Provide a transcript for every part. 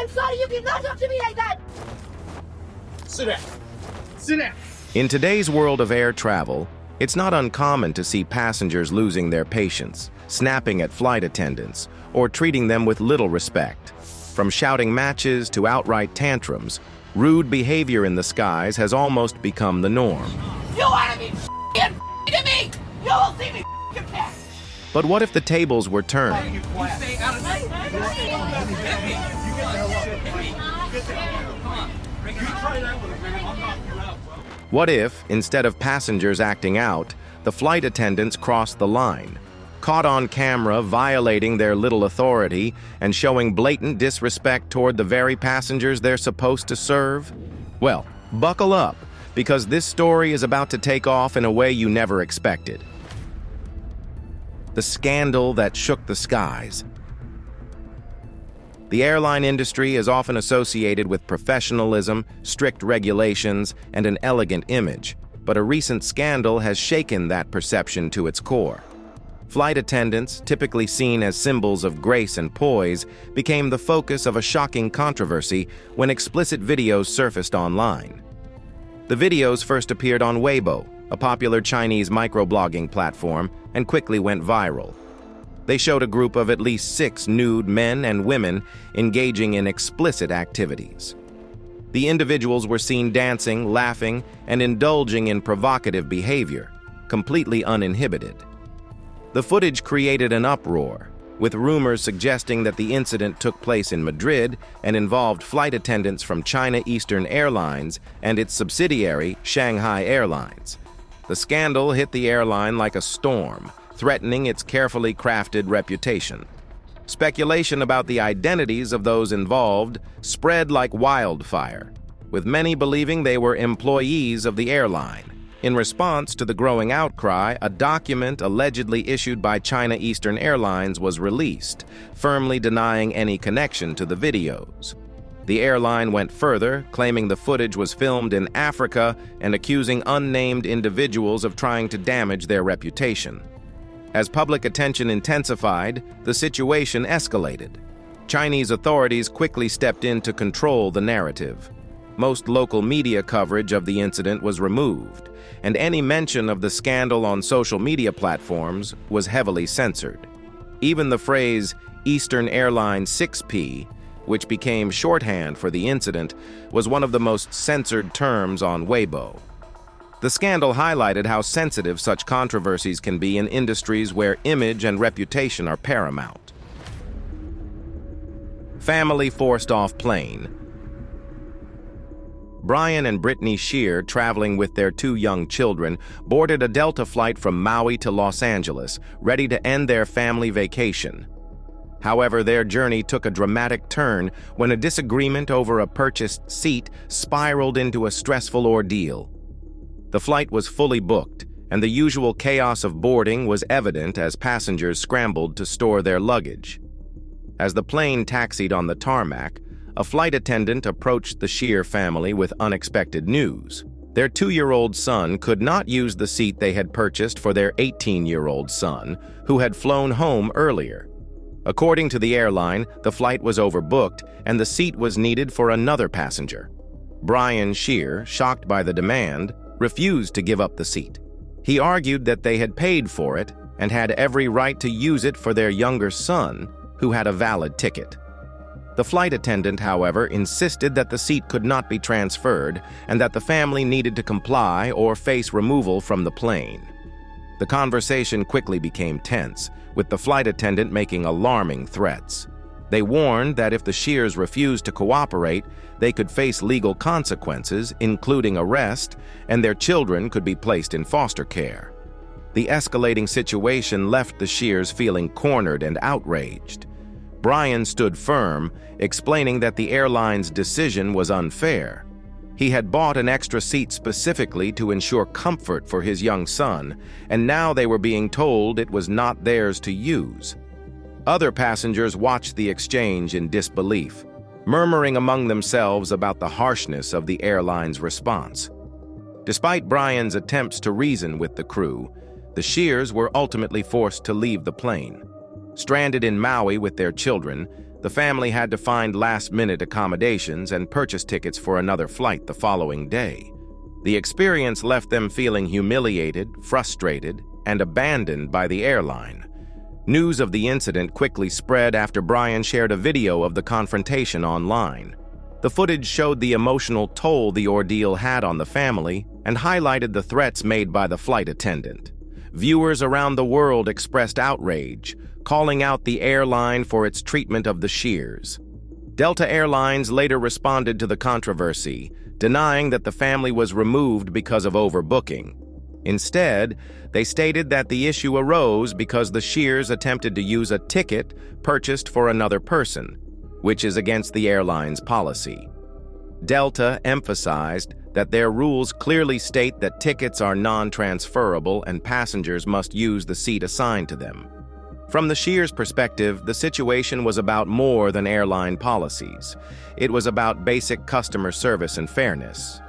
I'm sorry, you cannot talk to me like that! Sit down. Sit down. In today's world of air travel, it's not uncommon to see passengers losing their patience, snapping at flight attendants, or treating them with little respect. From shouting matches to outright tantrums, rude behavior in the skies has almost become the norm. You wanna be f***ing to me? You will see me f***ing back! But what if the tables were turned? What if, instead of passengers acting out, the flight attendants crossed the line, caught on camera violating their little authority and showing blatant disrespect toward the very passengers they're supposed to serve? Well, buckle up, because this story is about to take off in a way you never expected. The scandal that shook the skies. The airline industry is often associated with professionalism, strict regulations, and an elegant image, but a recent scandal has shaken that perception to its core. Flight attendants, typically seen as symbols of grace and poise, became the focus of a shocking controversy when explicit videos surfaced online. The videos first appeared on Weibo, a popular Chinese microblogging platform, and quickly went viral. They showed a group of at least 6 nude men and women engaging in explicit activities. The individuals were seen dancing, laughing, and indulging in provocative behavior, completely uninhibited. The footage created an uproar, with rumors suggesting that the incident took place in Madrid and involved flight attendants from China Eastern Airlines and its subsidiary, Shanghai Airlines. The scandal hit the airline like a storm, threatening its carefully crafted reputation. Speculation about the identities of those involved spread like wildfire, with many believing they were employees of the airline. In response to the growing outcry, a document allegedly issued by China Eastern Airlines was released, firmly denying any connection to the videos. The airline went further, claiming the footage was filmed in Africa and accusing unnamed individuals of trying to damage their reputation. As public attention intensified, the situation escalated. Chinese authorities quickly stepped in to control the narrative. Most local media coverage of the incident was removed, and any mention of the scandal on social media platforms was heavily censored. Even the phrase Eastern Airlines 6P, which became shorthand for the incident, was one of the most censored terms on Weibo. The scandal highlighted how sensitive such controversies can be in industries where image and reputation are paramount. Family forced off plane. Brian and Brittany Shear, traveling with their 2 young children, boarded a Delta flight from Maui to Los Angeles, ready to end their family vacation. However, their journey took a dramatic turn when a disagreement over a purchased seat spiraled into a stressful ordeal. The flight was fully booked, and the usual chaos of boarding was evident as passengers scrambled to store their luggage. As the plane taxied on the tarmac, a flight attendant approached the Shear family with unexpected news. Their 2-year-old son could not use the seat they had purchased for their 18-year-old son, who had flown home earlier. According to the airline, the flight was overbooked, and the seat was needed for another passenger. Brian Shear, shocked by the demand, refused to give up the seat. He argued that they had paid for it and had every right to use it for their younger son, who had a valid ticket. The flight attendant, however, insisted that the seat could not be transferred and that the family needed to comply or face removal from the plane. The conversation quickly became tense, with the flight attendant making alarming threats. They warned that if the Shears refused to cooperate, they could face legal consequences, including arrest, and their children could be placed in foster care. The escalating situation left the Shears feeling cornered and outraged. Brian stood firm, explaining that the airline's decision was unfair. He had bought an extra seat specifically to ensure comfort for his young son, and now they were being told it was not theirs to use. Other passengers watched the exchange in disbelief, murmuring among themselves about the harshness of the airline's response. Despite Brian's attempts to reason with the crew, the Shears were ultimately forced to leave the plane. Stranded in Maui with their children, The family had to find last-minute accommodations and purchase tickets for another flight the following day. The experience left them feeling humiliated, frustrated, and abandoned by the airline. News of the incident quickly spread after Brian shared a video of the confrontation online. The footage showed the emotional toll the ordeal had on the family and highlighted the threats made by the flight attendant. Viewers around the world expressed outrage, calling out the airline for its treatment of the Shears. Delta Airlines later responded to the controversy, denying that the family was removed because of overbooking. Instead, they stated that the issue arose because the Shears attempted to use a ticket purchased for another person, which is against the airline's policy. Delta emphasized that their rules clearly state that tickets are non-transferable and passengers must use the seat assigned to them. From the Shears' perspective, the situation was about more than airline policies. It was about basic customer service and fairness.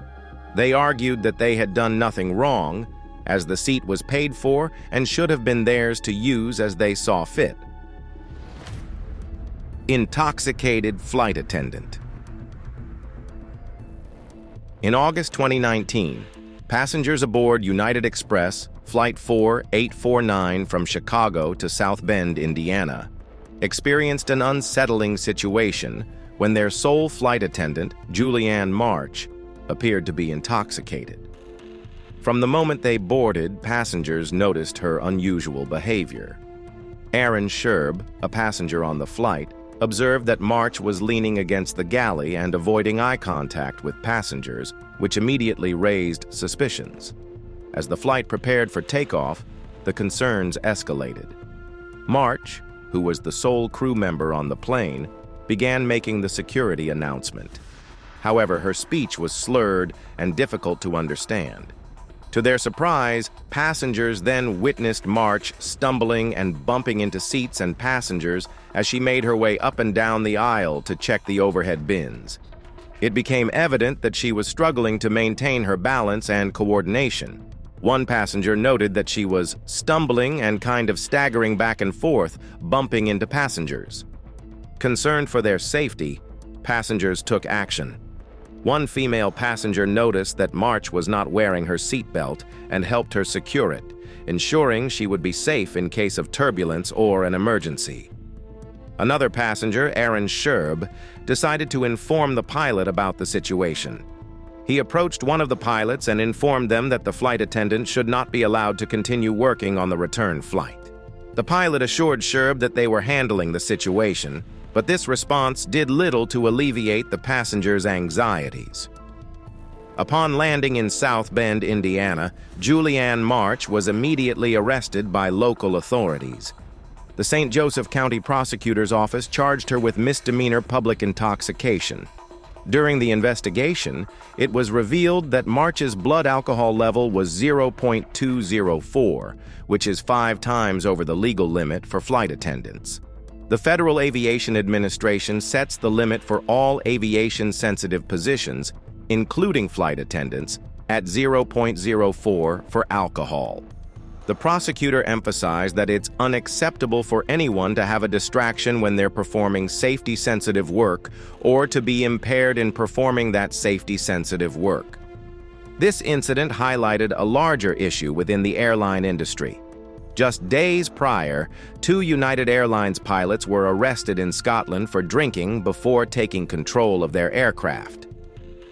They argued that they had done nothing wrong, as the seat was paid for and should have been theirs to use as they saw fit. Intoxicated flight attendant. In August 2019, passengers aboard United Express Flight 4849 from Chicago to South Bend, Indiana, experienced an unsettling situation when their sole flight attendant, Julianne March, appeared to be intoxicated. From the moment they boarded, passengers noticed her unusual behavior. Aaron Sherb, a passenger on the flight, observed that March was leaning against the galley and avoiding eye contact with passengers, which immediately raised suspicions. As the flight prepared for takeoff, the concerns escalated. March, who was the sole crew member on the plane, began making the security announcement. However, her speech was slurred and difficult to understand. To their surprise, passengers then witnessed March stumbling and bumping into seats and passengers as she made her way up and down the aisle to check the overhead bins. It became evident that she was struggling to maintain her balance and coordination. One passenger noted that she was stumbling and kind of staggering back and forth, bumping into passengers. Concerned for their safety, passengers took action. One female passenger noticed that March was not wearing her seatbelt and helped her secure it, ensuring she would be safe in case of turbulence or an emergency. Another passenger, Aaron Sherb, decided to inform the pilot about the situation. He approached one of the pilots and informed them that the flight attendant should not be allowed to continue working on the return flight. The pilot assured Sherb that they were handling the situation, but this response did little to alleviate the passengers' anxieties. Upon landing in South Bend, Indiana, Julianne March was immediately arrested by local authorities. The St. Joseph County Prosecutor's Office charged her with misdemeanor public intoxication. During the investigation, it was revealed that March's blood alcohol level was 0.204, which is 5 times over the legal limit for flight attendants. The Federal Aviation Administration sets the limit for all aviation-sensitive positions, including flight attendants, at 0.04 for alcohol. The prosecutor emphasized that it's unacceptable for anyone to have a distraction when they're performing safety-sensitive work or to be impaired in performing that safety-sensitive work. This incident highlighted a larger issue within the airline industry. Just days prior, 2 United Airlines pilots were arrested in Scotland for drinking before taking control of their aircraft.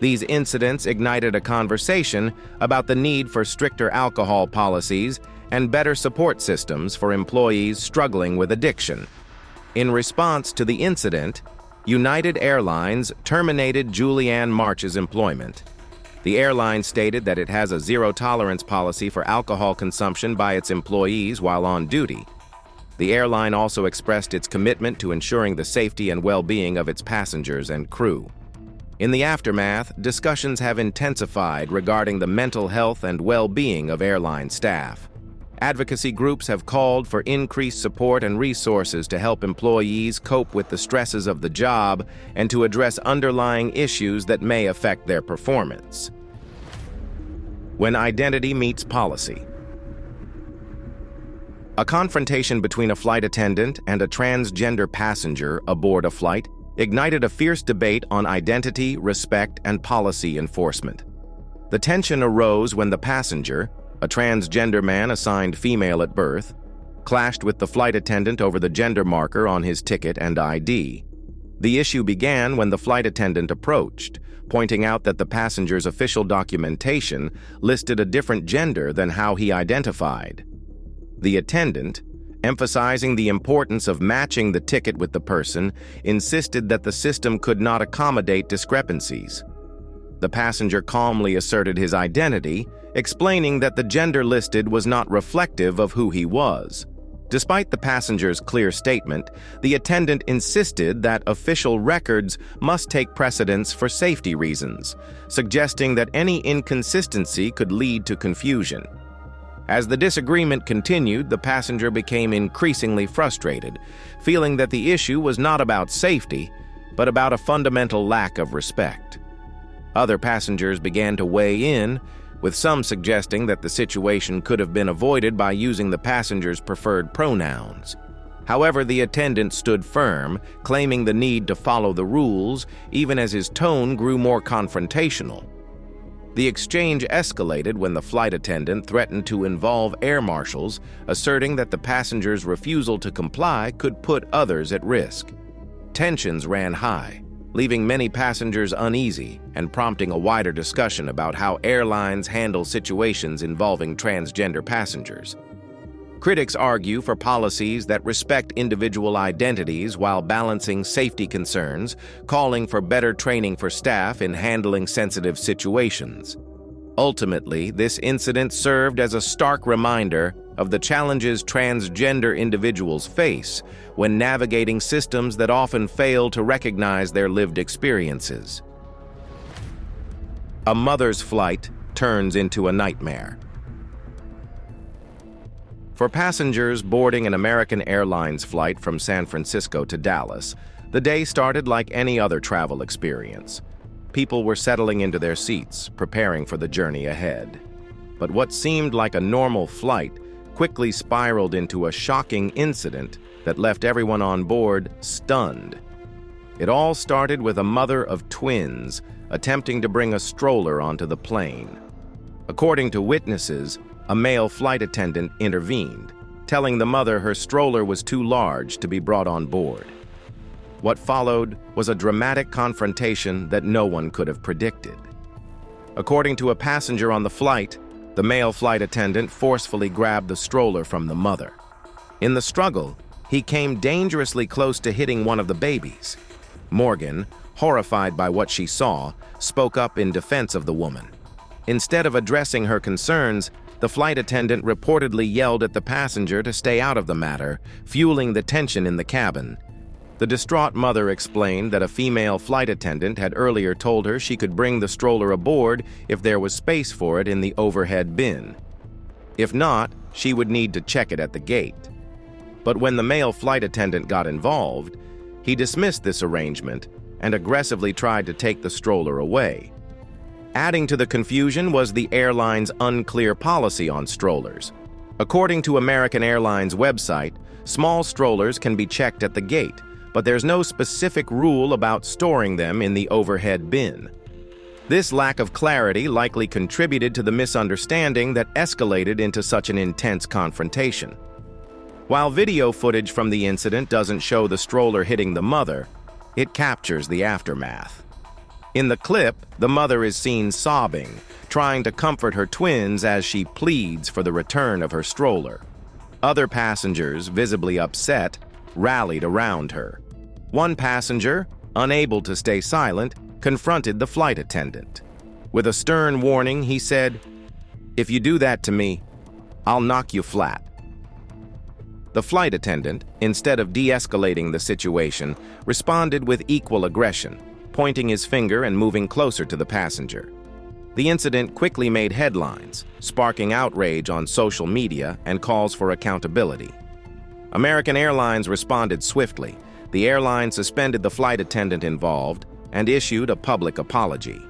These incidents ignited a conversation about the need for stricter alcohol policies and better support systems for employees struggling with addiction. In response to the incident, United Airlines terminated Julianne March's employment. The airline stated that it has a zero-tolerance policy for alcohol consumption by its employees while on duty. The airline also expressed its commitment to ensuring the safety and well-being of its passengers and crew. In the aftermath, discussions have intensified regarding the mental health and well-being of airline staff. Advocacy groups have called for increased support and resources to help employees cope with the stresses of the job and to address underlying issues that may affect their performance. When identity meets policy. A confrontation between a flight attendant and a transgender passenger aboard a flight ignited a fierce debate on identity, respect, and policy enforcement. The tension arose when the passenger, a transgender man assigned female at birth, clashed with the flight attendant over the gender marker on his ticket and ID. The issue began when the flight attendant approached, pointing out that the passenger's official documentation listed a different gender than how he identified. The attendant, emphasizing the importance of matching the ticket with the person, insisted that the system could not accommodate discrepancies. The passenger calmly asserted his identity, explaining that the gender listed was not reflective of who he was. Despite the passenger's clear statement, the attendant insisted that official records must take precedence for safety reasons, suggesting that any inconsistency could lead to confusion. As the disagreement continued, the passenger became increasingly frustrated, feeling that the issue was not about safety, but about a fundamental lack of respect. Other passengers began to weigh in, with some suggesting that the situation could have been avoided by using the passenger's preferred pronouns. However, the attendant stood firm, claiming the need to follow the rules, even as his tone grew more confrontational. The exchange escalated when the flight attendant threatened to involve air marshals, asserting that the passenger's refusal to comply could put others at risk. Tensions ran high, leaving many passengers uneasy and prompting a wider discussion about how airlines handle situations involving transgender passengers. Critics argue for policies that respect individual identities while balancing safety concerns, calling for better training for staff in handling sensitive situations. Ultimately, this incident served as a stark reminder of the challenges transgender individuals face when navigating systems that often fail to recognize their lived experiences. A mother's flight turns into a nightmare. For passengers boarding an American Airlines flight from San Francisco to Dallas, the day started like any other travel experience. People were settling into their seats, preparing for the journey ahead. But what seemed like a normal flight quickly spiraled into a shocking incident that left everyone on board stunned. It all started with a mother of twins attempting to bring a stroller onto the plane. According to witnesses, a male flight attendant intervened, telling the mother her stroller was too large to be brought on board. What followed was a dramatic confrontation that no one could have predicted. According to a passenger on the flight, the male flight attendant forcefully grabbed the stroller from the mother. In the struggle, he came dangerously close to hitting one of the babies. Morgan, horrified by what she saw, spoke up in defense of the woman. Instead of addressing her concerns, the flight attendant reportedly yelled at the passenger to stay out of the matter, fueling the tension in the cabin. The distraught mother explained that a female flight attendant had earlier told her she could bring the stroller aboard if there was space for it in the overhead bin. If not, she would need to check it at the gate. But when the male flight attendant got involved, he dismissed this arrangement and aggressively tried to take the stroller away. Adding to the confusion was the airline's unclear policy on strollers. According to American Airlines' website, small strollers can be checked at the gate, but there's no specific rule about storing them in the overhead bin. This lack of clarity likely contributed to the misunderstanding that escalated into such an intense confrontation. While video footage from the incident doesn't show the stroller hitting the mother, it captures the aftermath. In the clip, the mother is seen sobbing, trying to comfort her twins as she pleads for the return of her stroller. Other passengers, visibly upset, rallied around her. One passenger, unable to stay silent, confronted the flight attendant. With a stern warning, he said, "If you do that to me, I'll knock you flat." The flight attendant, instead of de-escalating the situation, responded with equal aggression, pointing his finger and moving closer to the passenger. The incident quickly made headlines, sparking outrage on social media and calls for accountability. American Airlines responded swiftly. The airline suspended the flight attendant involved and issued a public apology.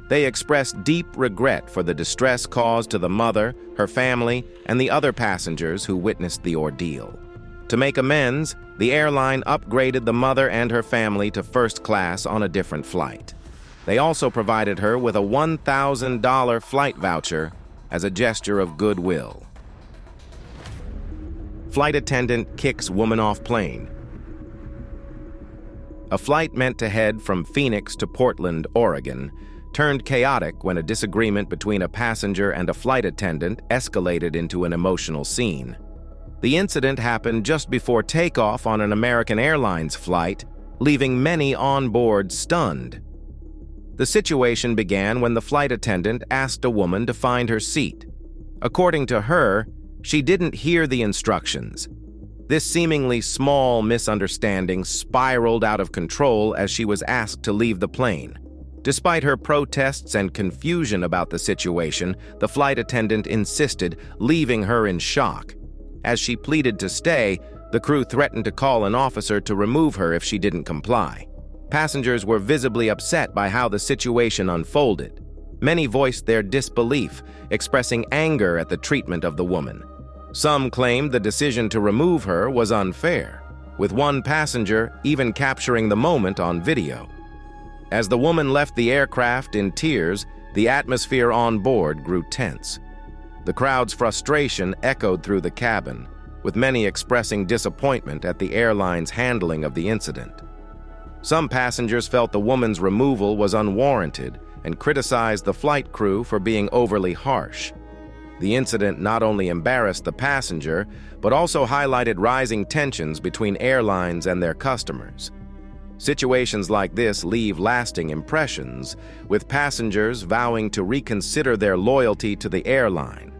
They expressed deep regret for the distress caused to the mother, her family, and the other passengers who witnessed the ordeal. To make amends, the airline upgraded the mother and her family to first class on a different flight. They also provided her with a $1,000 flight voucher as a gesture of goodwill. Flight attendant kicks woman off plane. A flight meant to head from Phoenix to Portland, Oregon, turned chaotic when a disagreement between a passenger and a flight attendant escalated into an emotional scene. The incident happened just before takeoff on an American Airlines flight, leaving many on board stunned. The situation began when the flight attendant asked a woman to find her seat. According to her, she didn't hear the instructions. This seemingly small misunderstanding spiraled out of control as she was asked to leave the plane. Despite her protests and confusion about the situation, the flight attendant insisted, leaving her in shock. As she pleaded to stay, the crew threatened to call an officer to remove her if she didn't comply. Passengers were visibly upset by how the situation unfolded. Many voiced their disbelief, expressing anger at the treatment of the woman. Some claimed the decision to remove her was unfair, with one passenger even capturing the moment on video. As the woman left the aircraft in tears, the atmosphere on board grew tense. The crowd's frustration echoed through the cabin, with many expressing disappointment at the airline's handling of the incident. Some passengers felt the woman's removal was unwarranted and criticized the flight crew for being overly harsh. The incident not only embarrassed the passenger, but also highlighted rising tensions between airlines and their customers. Situations like this leave lasting impressions, with passengers vowing to reconsider their loyalty to the airline.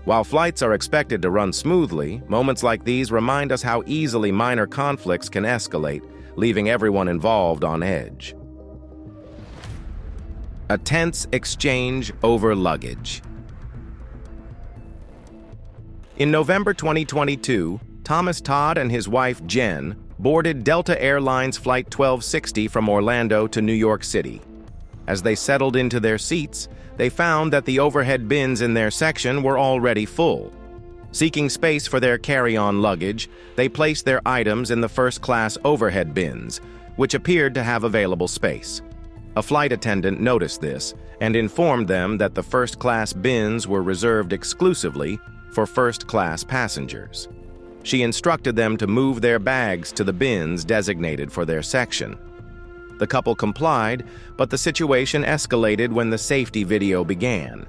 While flights are expected to run smoothly, moments like these remind us how easily minor conflicts can escalate, leaving everyone involved on edge. A tense exchange over luggage. In November 2022, Thomas Todd and his wife Jen boarded Delta Airlines Flight 1260 from Orlando to New York City. As they settled into their seats, they found that the overhead bins in their section were already full. Seeking space for their carry-on luggage, they placed their items in the first-class overhead bins, which appeared to have available space. A flight attendant noticed this and informed them that the first-class bins were reserved exclusively for first-class passengers. She instructed them to move their bags to the bins designated for their section. The couple complied, but the situation escalated when the safety video began.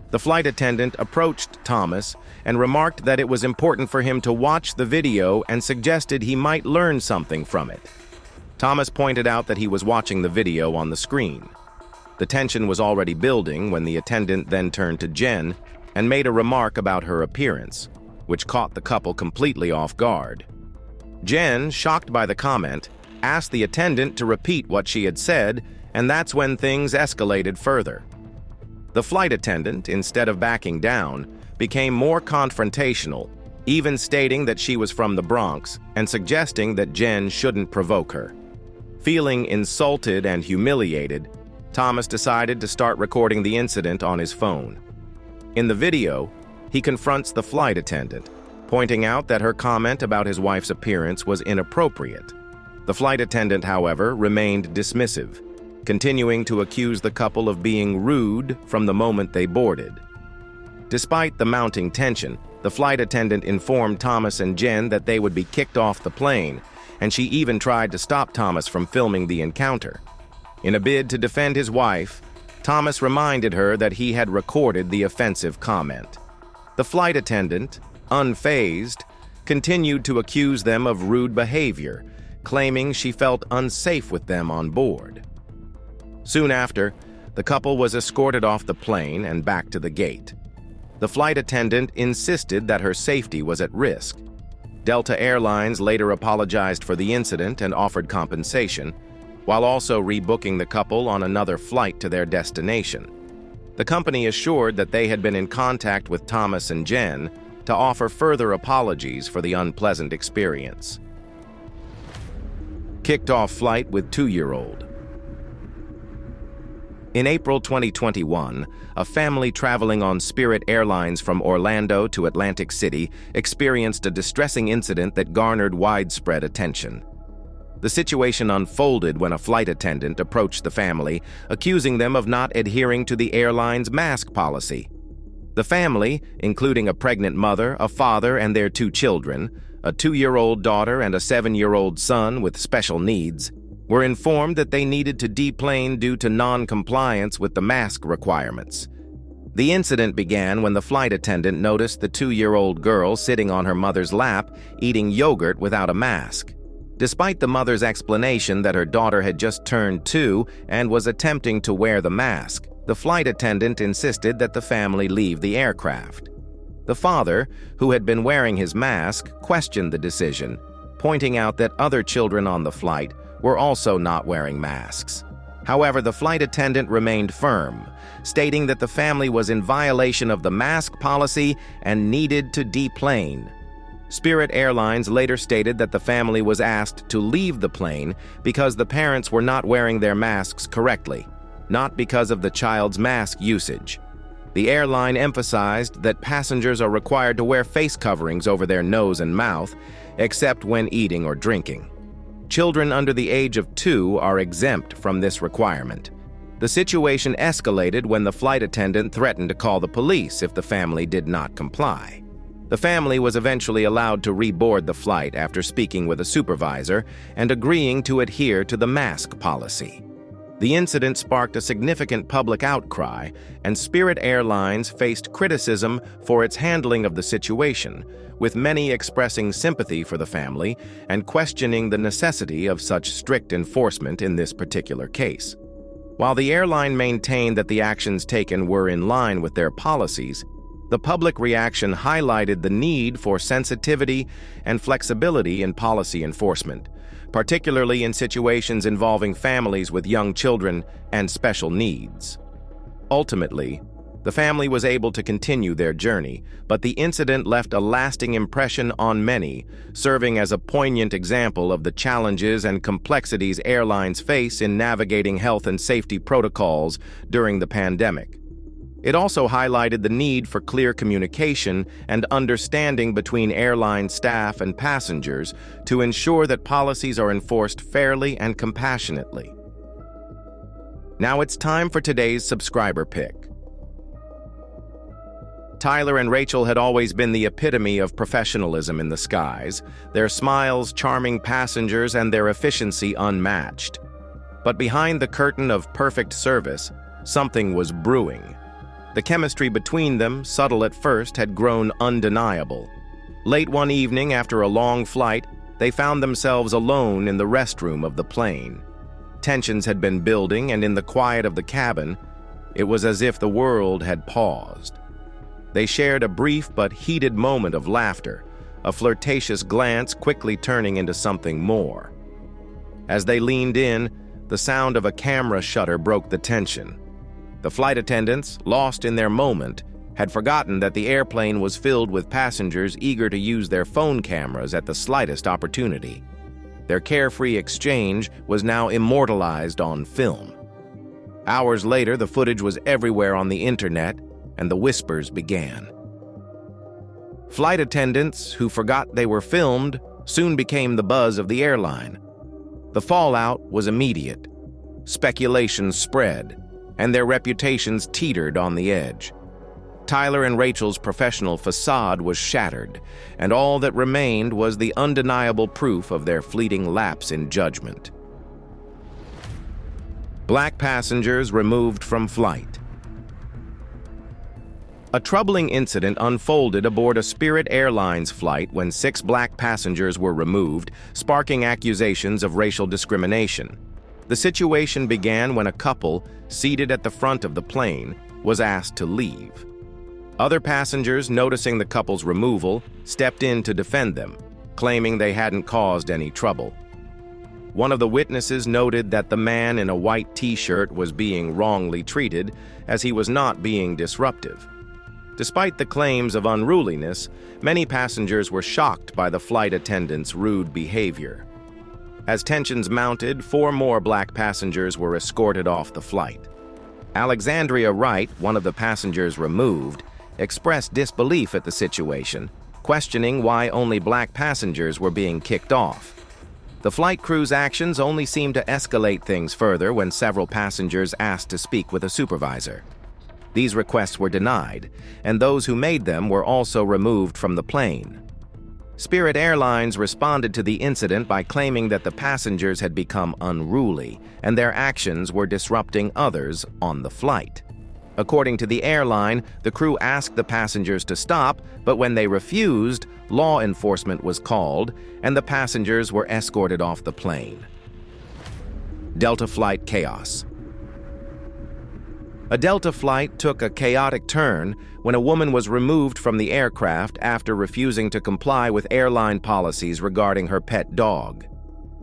The flight attendant approached Thomas and remarked that it was important for him to watch the video and suggested he might learn something from it. Thomas pointed out that he was watching the video on the screen. The tension was already building when the attendant then turned to Jen and made a remark about her appearance, which caught the couple completely off guard. Jen, shocked by the comment, asked the attendant to repeat what she had said, and that's when things escalated further. The flight attendant, instead of backing down, became more confrontational, even stating that she was from the Bronx and suggesting that Jen shouldn't provoke her. Feeling insulted and humiliated, Thomas decided to start recording the incident on his phone. In the video, he confronts the flight attendant, pointing out that her comment about his wife's appearance was inappropriate. The flight attendant, however, remained dismissive, continuing to accuse the couple of being rude from the moment they boarded. Despite the mounting tension, the flight attendant informed Thomas and Jen that they would be kicked off the plane, and she even tried to stop Thomas from filming the encounter. In a bid to defend his wife, Thomas reminded her that he had recorded the offensive comment. The flight attendant, unfazed, continued to accuse them of rude behavior, claiming she felt unsafe with them on board. Soon after, the couple was escorted off the plane and back to the gate. The flight attendant insisted that her safety was at risk. Delta Airlines later apologized for the incident and offered compensation, while also rebooking the couple on another flight to their destination. The company assured that they had been in contact with Thomas and Jen to offer further apologies for the unpleasant experience. Kicked off flight with 2-year-old. In April 2021, a family traveling on Spirit Airlines from Orlando to Atlantic City experienced a distressing incident that garnered widespread attention. The situation unfolded when a flight attendant approached the family, accusing them of not adhering to the airline's mask policy. The family, including a pregnant mother, a father, and their 2 children, a 2-year-old daughter and a 7-year-old son with special needs, were informed that they needed to deplane due to non-compliance with the mask requirements. The incident began when the flight attendant noticed the 2-year-old girl sitting on her mother's lap, eating yogurt without a mask. Despite the mother's explanation that her daughter had just turned 2 and was attempting to wear the mask, the flight attendant insisted that the family leave the aircraft. The father, who had been wearing his mask, questioned the decision, pointing out that other children on the flight were also not wearing masks. However, the flight attendant remained firm, stating that the family was in violation of the mask policy and needed to deplane. Spirit Airlines later stated that the family was asked to leave the plane because the parents were not wearing their masks correctly, not because of the child's mask usage. The airline emphasized that passengers are required to wear face coverings over their nose and mouth, except when eating or drinking. Children under the age of 2 are exempt from this requirement. The situation escalated when the flight attendant threatened to call the police if the family did not comply. The family was eventually allowed to reboard the flight after speaking with a supervisor and agreeing to adhere to the mask policy. The incident sparked a significant public outcry, and Spirit Airlines faced criticism for its handling of the situation, with many expressing sympathy for the family and questioning the necessity of such strict enforcement in this particular case. While the airline maintained that the actions taken were in line with their policies, the public reaction highlighted the need for sensitivity and flexibility in policy enforcement, particularly in situations involving families with young children and special needs. Ultimately, the family was able to continue their journey, but the incident left a lasting impression on many, serving as a poignant example of the challenges and complexities airlines face in navigating health and safety protocols during the pandemic. It also highlighted the need for clear communication and understanding between airline staff and passengers to ensure that policies are enforced fairly and compassionately. Now it's time for today's subscriber pick. Tyler and Rachel had always been the epitome of professionalism in the skies, their smiles charming passengers and their efficiency unmatched. But behind the curtain of perfect service, something was brewing. The chemistry between them, subtle at first, had grown undeniable. Late one evening after a long flight, they found themselves alone in the restroom of the plane. Tensions had been building, and in the quiet of the cabin, it was as if the world had paused. They shared a brief but heated moment of laughter, a flirtatious glance quickly turning into something more. As they leaned in, the sound of a camera shutter broke the tension. The flight attendants, lost in their moment, had forgotten that the airplane was filled with passengers eager to use their phone cameras at the slightest opportunity. Their carefree exchange was now immortalized on film. Hours later, the footage was everywhere on the internet, and the whispers began. Flight attendants who forgot they were filmed soon became the buzz of the airline. The fallout was immediate. Speculation spread, and their reputations teetered on the edge. Tyler and Rachel's professional facade was shattered, and all that remained was the undeniable proof of their fleeting lapse in judgment. Black passengers removed from flight. A troubling incident unfolded aboard a Spirit Airlines flight when 6 black passengers were removed, sparking accusations of racial discrimination. The situation began when a couple, seated at the front of the plane, was asked to leave. Other passengers, noticing the couple's removal, stepped in to defend them, claiming they hadn't caused any trouble. One of the witnesses noted that the man in a white t-shirt was being wrongly treated, as he was not being disruptive. Despite the claims of unruliness, many passengers were shocked by the flight attendant's rude behavior. As tensions mounted, 4 more black passengers were escorted off the flight. Alexandria Wright, one of the passengers removed, expressed disbelief at the situation, questioning why only black passengers were being kicked off. The flight crew's actions only seemed to escalate things further when several passengers asked to speak with a supervisor. These requests were denied, and those who made them were also removed from the plane. Spirit Airlines responded to the incident by claiming that the passengers had become unruly, and their actions were disrupting others on the flight. According to the airline, the crew asked the passengers to stop, but when they refused, law enforcement was called, and the passengers were escorted off the plane. Delta flight chaos. A Delta flight took a chaotic turn when a woman was removed from the aircraft after refusing to comply with airline policies regarding her pet dog.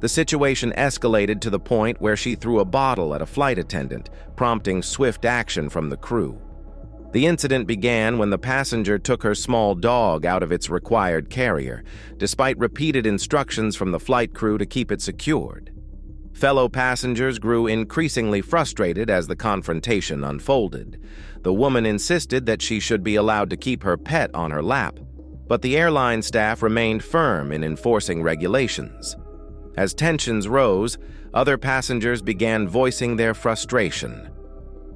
The situation escalated to the point where she threw a bottle at a flight attendant, prompting swift action from the crew. The incident began when the passenger took her small dog out of its required carrier, despite repeated instructions from the flight crew to keep it secured. Fellow passengers grew increasingly frustrated as the confrontation unfolded. The woman insisted that she should be allowed to keep her pet on her lap, but the airline staff remained firm in enforcing regulations. As tensions rose, other passengers began voicing their frustration.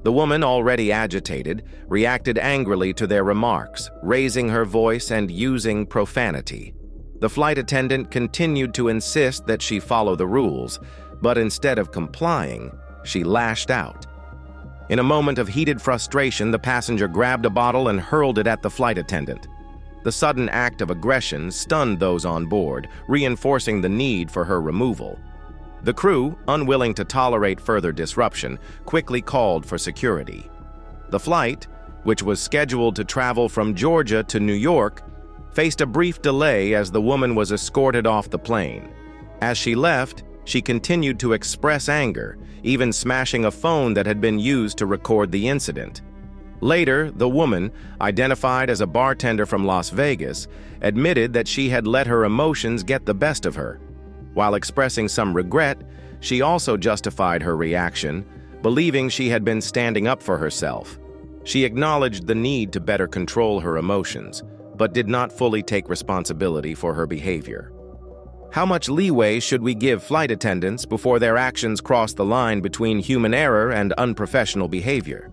The woman, already agitated, reacted angrily to their remarks, raising her voice and using profanity. The flight attendant continued to insist that she follow the rules, but instead of complying, she lashed out. In a moment of heated frustration, the passenger grabbed a bottle and hurled it at the flight attendant. The sudden act of aggression stunned those on board, reinforcing the need for her removal. The crew, unwilling to tolerate further disruption, quickly called for security. The flight, which was scheduled to travel from Georgia to New York, faced a brief delay as the woman was escorted off the plane. As she left, she continued to express anger, even smashing a phone that had been used to record the incident. Later, the woman, identified as a bartender from Las Vegas, admitted that she had let her emotions get the best of her. While expressing some regret, she also justified her reaction, believing she had been standing up for herself. She acknowledged the need to better control her emotions, but did not fully take responsibility for her behavior. How much leeway should we give flight attendants before their actions cross the line between human error and unprofessional behavior?